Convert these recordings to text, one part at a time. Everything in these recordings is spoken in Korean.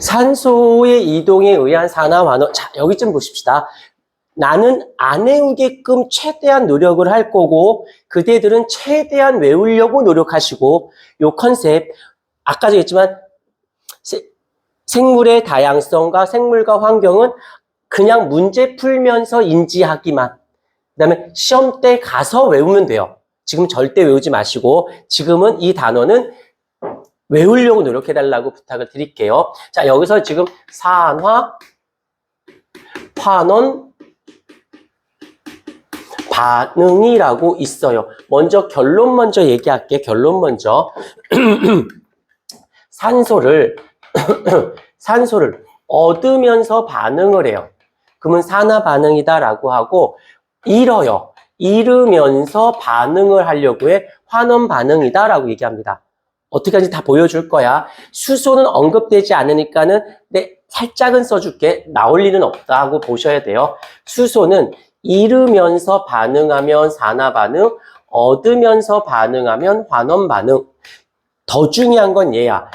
산소의 이동에 의한 산화환원. 자, 여기쯤 보십시다. 나는 안 외우게끔 최대한 노력을 할 거고 그대들은 최대한 외우려고 노력하시고 요 컨셉 아까도 했지만 생물의 다양성과 생물과 환경은 그냥 문제 풀면서 인지하기만 그다음에 시험 때 가서 외우면 돼요. 지금 절대 외우지 마시고 지금은 이 단어는 외우려고 노력해달라고 부탁을 드릴게요. 자, 여기서 지금 산화, 환원, 반응이라고 있어요. 먼저 결론 먼저 얘기할게. 결론 먼저. 산소를 얻으면서 반응을 해요. 그러면 산화 반응이다라고 하고 잃어요. 잃으면서 반응을 하려고 해 환원 반응이다라고 얘기합니다. 어떻게 하는지 다 보여줄 거야. 수소는 언급되지 않으니까는 살짝은 써줄게. 나올 일은 없다고 보셔야 돼요. 수소는 잃으면서 반응하면 산화 반응, 얻으면서 반응하면 환원 반응. 더 중요한 건 얘야.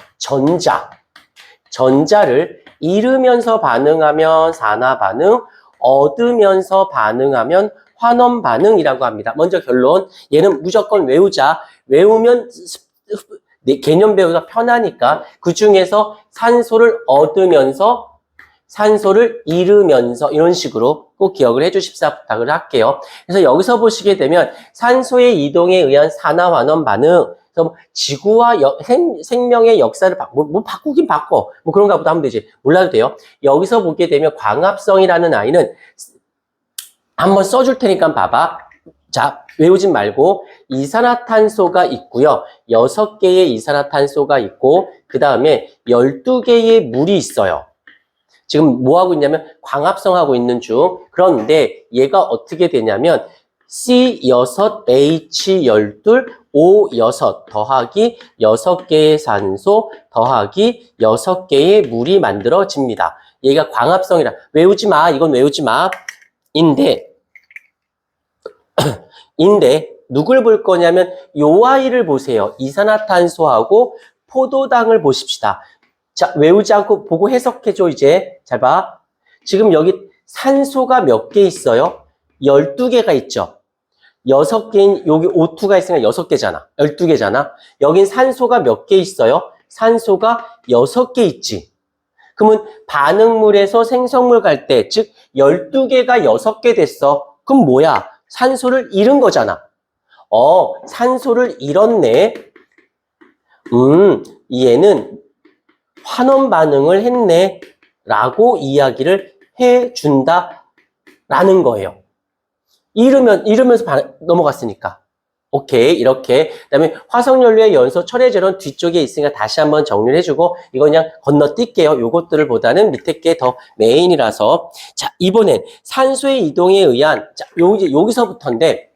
전자를 잃으면서 반응하면 산화 반응, 얻으면서 반응하면 환원 반응이라고 합니다. 먼저 결론. 얘는 무조건 외우자. 외우면 개념 배우기가 편하니까 그 중에서 산소를 얻으면서 산소를 잃으면서 이런 식으로 꼭 기억을 해주십사 부탁을 할게요. 그래서 여기서 보시게 되면 산소의 이동에 의한 산화환원 반응 그래서 지구와 생명의 역사를 바꾸긴 바꿔 뭐 그런가 보다 하면 되지 몰라도 돼요. 여기서 보게 되면 광합성이라는 아이는 한번 써줄 테니까 봐봐. 자, 외우진 말고 이산화탄소가 있고요. 6개의 이산화탄소가 있고 그 다음에 12개의 물이 있어요. 지금 뭐 하고 있냐면 광합성하고 있는 중. 그런데 얘가 어떻게 되냐면 C6H12 O6 더하기 6개의 산소 더하기 6개의 물이 만들어집니다. 얘가 광합성이라 외우지 마. 이건 외우지 마. 인데 누굴 볼 거냐면 요 아이를 보세요. 이산화탄소하고 포도당을 보십시다. 자, 외우지 않고 보고 해석해줘 이제. 잘 봐. 지금 여기 산소가 몇 개 있어요? 12개가 있죠. 6개인 여기 O2가 있으니까 6개잖아. 12개잖아. 여긴 산소가 몇 개 있어요? 산소가 6개 있지. 그러면 반응물에서 생성물 갈 때, 즉 12개가 6개 됐어. 그럼 뭐야? 산소를 잃은 거잖아. 산소를 잃었네. 얘는 환원 반응을 했네. 라고 이야기를 해준다라는 거예요. 잃으면서 넘어갔으니까. 오케이, 이렇게. 그 다음에 화석연료의 연소 철회제로는 뒤쪽에 있으니까 다시 한번 정리를 해주고, 이거 그냥 건너뛸게요. 요것들을 보다는 밑에 게 더 메인이라서. 자, 이번엔 산소의 이동에 의한, 자, 여기서부터인데,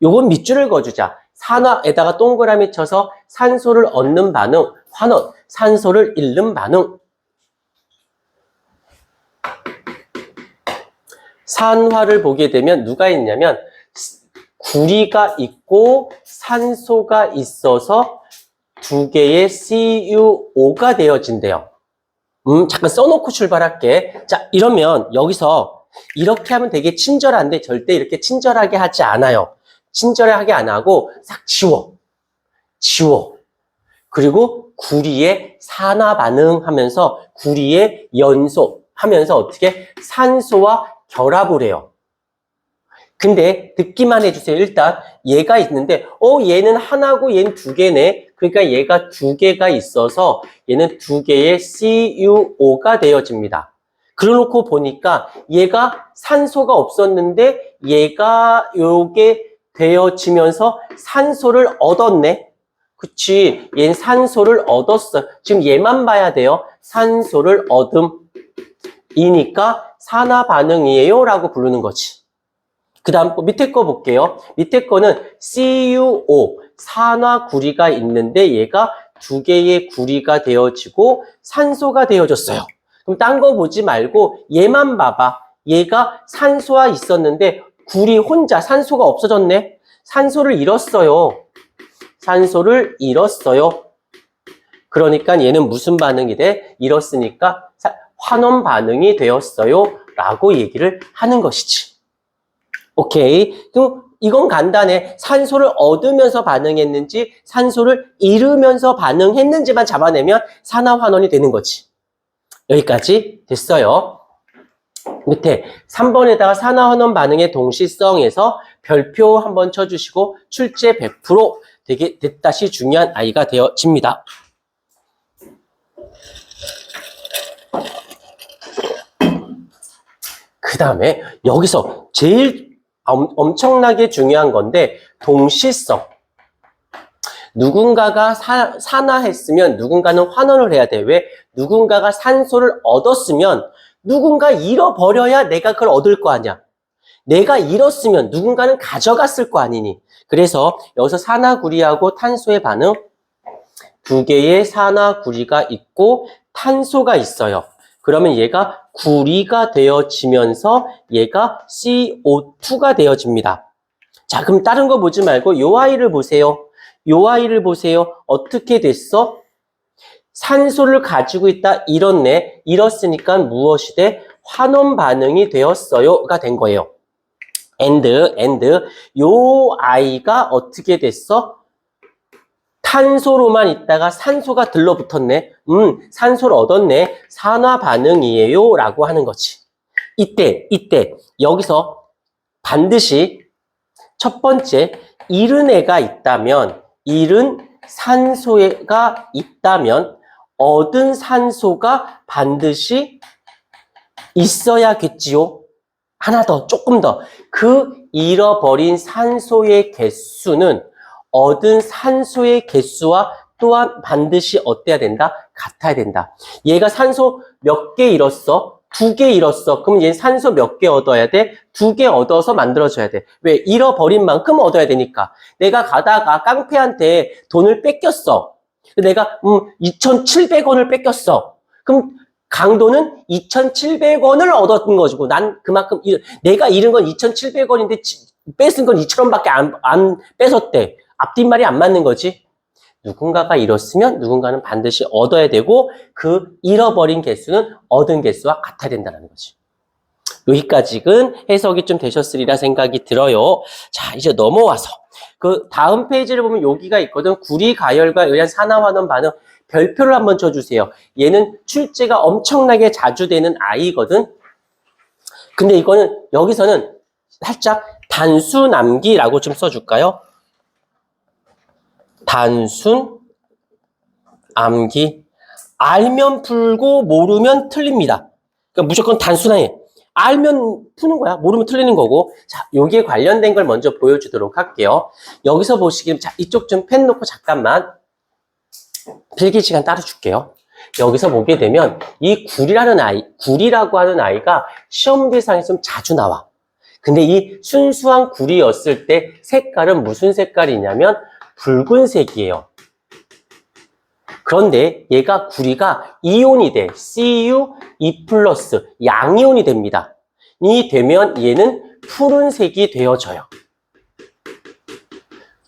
요건 밑줄을 그어주자. 산화에다가 동그라미 쳐서 산소를 얻는 반응, 환원, 산소를 잃는 반응. 산화를 보게 되면 누가 있냐면, 구리가 있고 산소가 있어서 두 개의 CuO가 되어진대요. 잠깐 써놓고 출발할게. 자, 이러면 여기서 이렇게 하면 되게 친절한데 절대 이렇게 친절하게 하지 않아요. 친절하게 안 하고 싹 지워. 그리고 구리의 산화 반응하면서 구리의 연소 하면서 어떻게 산소와 결합을 해요. 근데 듣기만 해주세요. 일단 얘가 있는데 얘는 하나고 얘는 2개네. 그러니까 얘가 2개가 있어서 얘는 2개의 CuO가 되어집니다. 그러놓고 보니까 얘가 산소가 없었는데 얘가 요게 되어지면서 산소를 얻었네. 그치? 얘는 산소를 얻었어. 지금 얘만 봐야 돼요. 산소를 얻음이니까 산화 반응이에요 라고 부르는 거지. 그 다음 밑에 거 볼게요. 밑에 거는 CuO, 산화 구리가 있는데 얘가 2개의 구리가 되어지고 산소가 되어졌어요. 그럼 딴 거 보지 말고 얘만 봐봐. 얘가 산소가 있었는데 구리 혼자 산소가 없어졌네. 산소를 잃었어요. 그러니까 얘는 무슨 반응이 돼? 이렇으니까 환원 반응이 되었어요. 라고 얘기를 하는 것이지. 오케이. 그럼 이건 간단해. 산소를 얻으면서 반응했는지, 산소를 잃으면서 반응했는지만 잡아내면 산화환원이 되는 거지. 여기까지 됐어요. 밑에 3번에다가 산화환원 반응의 동시성에서 별표 한번 쳐주시고 출제 100% 되게 됐다시 중요한 아이가 되어집니다. 그 다음에 여기서 제일 엄청나게 중요한 건데 동시성. 누군가가 산화했으면 누군가는 환원을 해야 돼. 왜? 누군가가 산소를 얻었으면 누군가 잃어버려야 내가 그걸 얻을 거 아니야. 내가 잃었으면 누군가는 가져갔을 거 아니니. 그래서 여기서 산화구리하고 탄소의 반응, 두 개의 산화구리가 있고 탄소가 있어요. 그러면 얘가 구리가 되어지면서 얘가 CO2가 되어집니다. 자, 그럼 다른 거 보지 말고 요 아이를 보세요. 요 아이를 보세요. 어떻게 됐어? 산소를 가지고 있다, 잃었네. 잃었으니까 무엇이 돼? 환원 반응이 되었어요가 된 거예요. 요 아이가 어떻게 됐어? 탄소로만 있다가 산소가 들러붙었네. 산소를 얻었네. 산화 반응이에요. 라고 하는 거지. 이때, 여기서 반드시 첫 번째, 잃은 애가 있다면, 잃은 산소가 있다면, 얻은 산소가 반드시 있어야겠지요. 하나 더, 조금 더. 그 잃어버린 산소의 개수는 얻은 산소의 개수와 또한 반드시 어때야 된다? 같아야 된다. 얘가 산소 몇 개 잃었어? 2개 잃었어. 그럼 얘는 산소 몇 개 얻어야 돼? 2개 얻어서 만들어줘야 돼. 왜? 잃어버린 만큼 얻어야 되니까. 내가 가다가 깡패한테 돈을 뺏겼어. 내가 2,700원을 뺏겼어. 그럼 강도는 2,700원을 얻었던 것이고 난 그만큼 내가 잃은 건 2,700원인데 뺏은 건 2,000원밖에 안 뺏었대. 앞뒷말이 안 맞는 거지. 누군가가 잃었으면 누군가는 반드시 얻어야 되고 그 잃어버린 개수는 얻은 개수와 같아야 된다는 거지. 여기까지는 해석이 좀 되셨으리라 생각이 들어요. 자, 이제 넘어와서 그 다음 페이지를 보면 여기가 있거든. 구리 가열과 의한 산화환원 반응 별표를 한번 쳐주세요. 얘는 출제가 엄청나게 자주 되는 아이거든. 근데 이거는 여기서는 살짝 단수 남기라고 좀 써줄까요? 단순 암기. 알면 풀고 모르면 틀립니다. 그러니까 무조건 단순해. 알면 푸는 거야. 모르면 틀리는 거고. 자, 여기에 관련된 걸 먼저 보여주도록 할게요. 여기서 보시기엔 자, 이쪽 좀 펜 놓고 잠깐만 필기 시간 따로 줄게요. 여기서 보게 되면 이 구리라고 하는 아이가 시험 대상에 좀 자주 나와. 근데 이 순수한 구리였을 때 색깔은 무슨 색깔이냐면 붉은색이에요. 그런데 얘가 구리가 이온이 돼. Cu2+, 양이온이 됩니다. 이 되면 얘는 푸른색이 되어져요.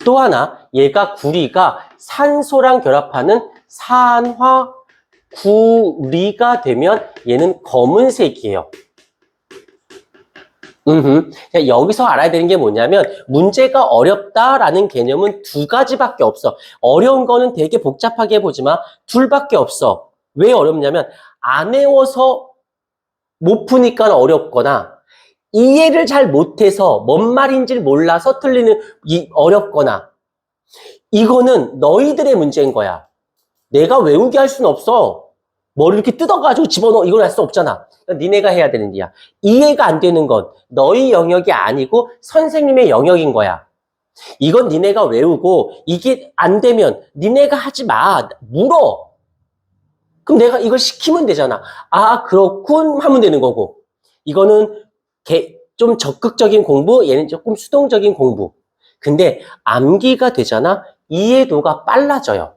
또 하나, 얘가 구리가 산소랑 결합하는 산화구리가 되면 얘는 검은색이에요. 여기서 알아야 되는 게 뭐냐면 문제가 어렵다라는 개념은 두 가지밖에 없어. 어려운 거는 되게 복잡하게 보지 마. 둘밖에 없어. 왜 어렵냐면 안 외워서 못 푸니까 어렵거나 이해를 잘 못해서 뭔 말인지 몰라서 어렵거나 이거는 너희들의 문제인 거야. 내가 외우게 할 수는 없어. 머리 이렇게 뜯어가지고 집어넣어 이걸 할 수 없잖아. 그러니까 니네가 해야 되는 일이야. 이해가 안 되는 건 너희 영역이 아니고 선생님의 영역인 거야. 이건 니네가 외우고 이게 안 되면 니네가 하지 마. 물어. 그럼 내가 이걸 시키면 되잖아. 아 그렇군 하면 되는 거고. 이거는 좀 적극적인 공부, 얘는 조금 수동적인 공부. 근데 암기가 되잖아. 이해도가 빨라져요.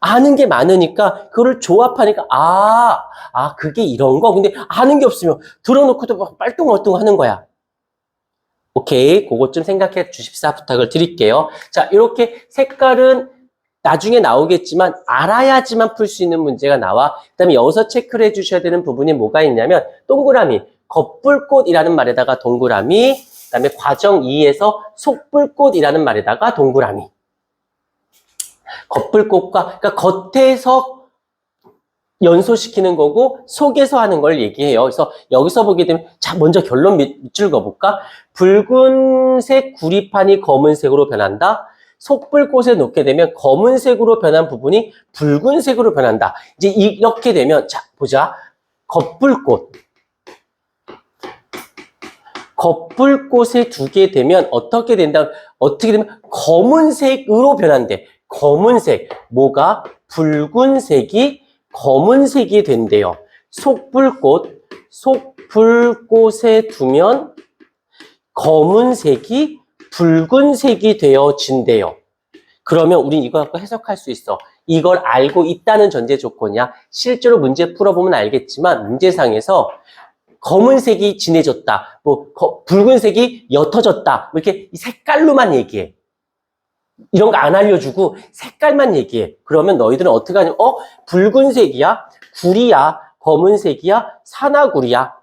아는 게 많으니까 그거를 조합하니까 그게 이런 거. 근데 아는 게 없으면 들어놓고도 막 빨뚱빨뚱 하는 거야. 오케이, 그것 좀 생각해 주십사 부탁을 드릴게요. 자, 이렇게 색깔은 나중에 나오겠지만 알아야지만 풀 수 있는 문제가 나와. 그다음에 여기서 체크를 해주셔야 되는 부분이 뭐가 있냐면 동그라미, 겉불꽃이라는 말에다가 동그라미, 그다음에 과정 2에서 속불꽃이라는 말에다가 동그라미. 겉불꽃과 그러니까 겉에서 연소시키는 거고 속에서 하는 걸 얘기해요. 그래서 여기서 보게 되면 자 먼저 결론 밑줄 그어볼까? 붉은색 구리판이 검은색으로 변한다. 속불꽃에 놓게 되면 검은색으로 변한 부분이 붉은색으로 변한다. 이제 이렇게 되면 자 보자. 겉불꽃. 겉불꽃에 두게 되면 어떻게 된다? 어떻게 되면 검은색으로 변한대. 검은색. 뭐가? 붉은색이 검은색이 된대요. 속불꽃에 두면 검은색이 붉은색이 되어진대요. 그러면 우린 이거 갖고 해석할 수 있어. 이걸 알고 있다는 전제 조건이야. 실제로 문제 풀어보면 알겠지만 문제상에서 검은색이 진해졌다. 붉은색이 옅어졌다. 이렇게 색깔로만 얘기해. 이런 거 안 알려주고 색깔만 얘기해. 그러면 너희들은 어떻게 하냐면 붉은색이야? 구리야? 검은색이야? 사나구리야?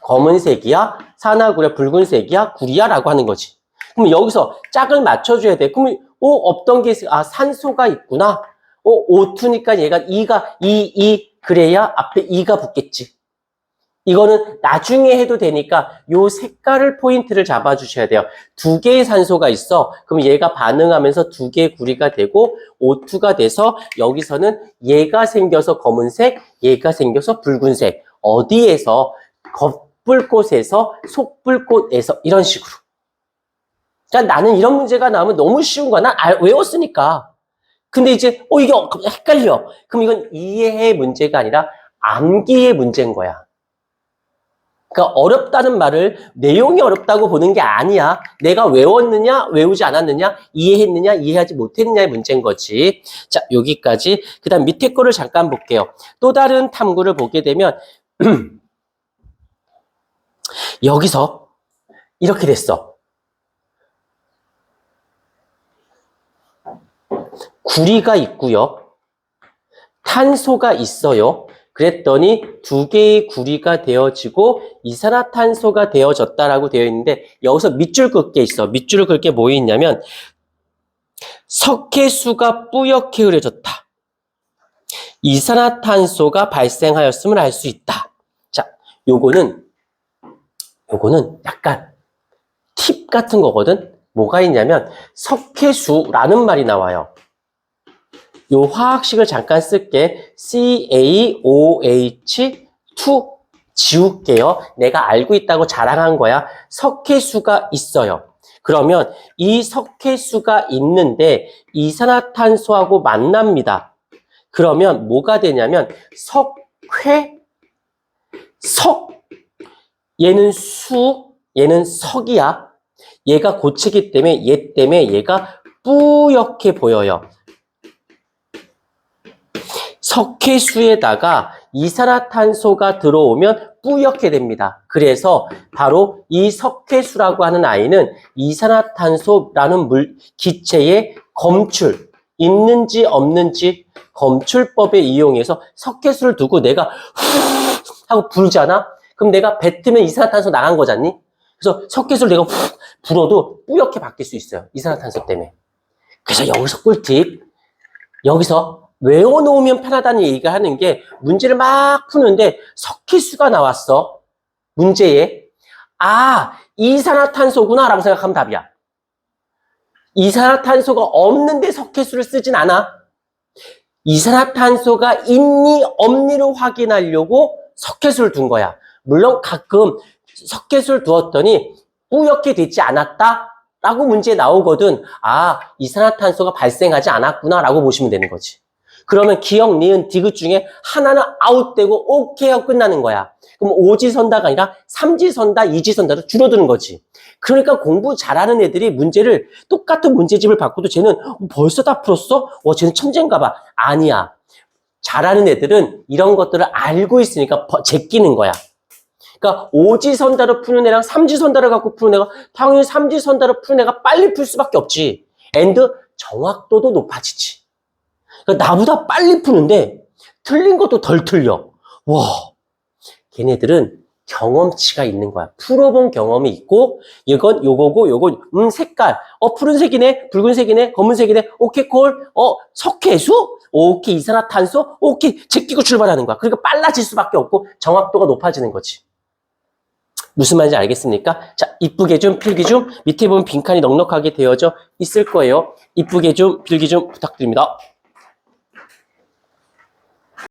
검은색이야? 사나구리야? 붉은색이야? 구리야? 라고 하는 거지. 그럼 여기서 짝을 맞춰줘야 돼. 그러면 없던 게 산소가 있구나. O2니까 얘가 그래야 앞에 2가 붙겠지. 이거는 나중에 해도 되니까 요 색깔을 포인트를 잡아주셔야 돼요. 두 개의 산소가 있어. 그럼 얘가 반응하면서 두 개의 구리가 되고 O2가 돼서 여기서는 얘가 생겨서 검은색, 얘가 생겨서 붉은색. 어디에서? 겉불꽃에서, 속불꽃에서 이런 식으로. 그러니까 나는 이런 문제가 나오면 너무 쉬운 거야. 난 외웠으니까. 근데 이제 이게 헷갈려. 그럼 이건 이해의 문제가 아니라 암기의 문제인 거야. 그러니까 어렵다는 말을 내용이 어렵다고 보는 게 아니야. 내가 외웠느냐, 외우지 않았느냐, 이해했느냐, 이해하지 못했느냐의 문제인 거지. 자, 여기까지. 그 다음 밑에 거를 잠깐 볼게요. 또 다른 탐구를 보게 되면 여기서 이렇게 됐어. 구리가 있고요. 탄소가 있어요. 그랬더니 두 개의 구리가 되어지고 이산화탄소가 되어졌다라고 되어 있는데 여기서 밑줄 긋게 있어. 밑줄을 긋게 뭐 있냐면 석회수가 뿌옇게 흐려졌다. 이산화탄소가 발생하였음을 알 수 있다. 자, 요거는 약간 팁 같은 거거든. 뭐가 있냐면 석회수라는 말이 나와요. 요 화학식을 잠깐 쓸게. CaOH2 지울게요. 내가 알고 있다고 자랑한 거야. 석회수가 있어요. 그러면 이 석회수가 있는데 이산화탄소하고 만납니다. 그러면 뭐가 되냐면 얘는 얘는 석이야. 얘가 고체기 때문에 얘 때문에 얘가 뿌옇게 보여요. 석회수에다가 이산화탄소가 들어오면 뿌옇게 됩니다. 그래서 바로 이 석회수라고 하는 아이는 이산화탄소라는 기체의 검출, 있는지 없는지 검출법에 이용해서 석회수를 두고 내가 후 하고 불잖아? 그럼 내가 뱉으면 이산화탄소 나간 거잖니? 그래서 석회수를 내가 후 불어도 뿌옇게 바뀔 수 있어요. 이산화탄소 때문에. 그래서 여기서 꿀팁. 여기서 외워놓으면 편하다는 얘기가 하는 게 문제를 막 푸는데 석회수가 나왔어. 문제에. 이산화탄소구나 라고 생각하면 답이야. 이산화탄소가 없는데 석회수를 쓰진 않아. 이산화탄소가 있니 없니를 확인하려고 석회수를 둔 거야. 물론 가끔 석회수를 두었더니 뿌옇게 되지 않았다 라고 문제에 나오거든. 이산화탄소가 발생하지 않았구나 라고 보시면 되는 거지. 그러면 기억, 니은, 디귿 중에 하나는 아웃되고 오케이 하고 끝나는 거야. 그럼 오지선다가 아니라 삼지선다, 이지선다로 줄어드는 거지. 그러니까 공부 잘하는 애들이 문제를 똑같은 문제집을 바꿔도 쟤는 벌써 다 풀었어? 쟤는 천재인가 봐. 아니야. 잘하는 애들은 이런 것들을 알고 있으니까 제끼는 거야. 그러니까 오지선다로 푸는 애랑 삼지선다를 갖고 푸는 애가 당연히 삼지선다로 푸는 애가 빨리 풀 수밖에 없지. 정확도도 높아지지. 나보다 빨리 푸는데 틀린 것도 덜 틀려. 와, 걔네들은 경험치가 있는 거야. 풀어본 경험이 있고, 이건 요거고, 요건, 색깔. 푸른색이네, 붉은색이네, 검은색이네, 오케이, 콜. 석회수? 오케이, 이산화탄소? 오케이, 제끼고 출발하는 거야. 그러니까 빨라질 수밖에 없고, 정확도가 높아지는 거지. 무슨 말인지 알겠습니까? 자, 이쁘게 좀, 필기 좀, 밑에 보면 빈칸이 넉넉하게 되어져 있을 거예요. 이쁘게 좀, 필기 좀 부탁드립니다.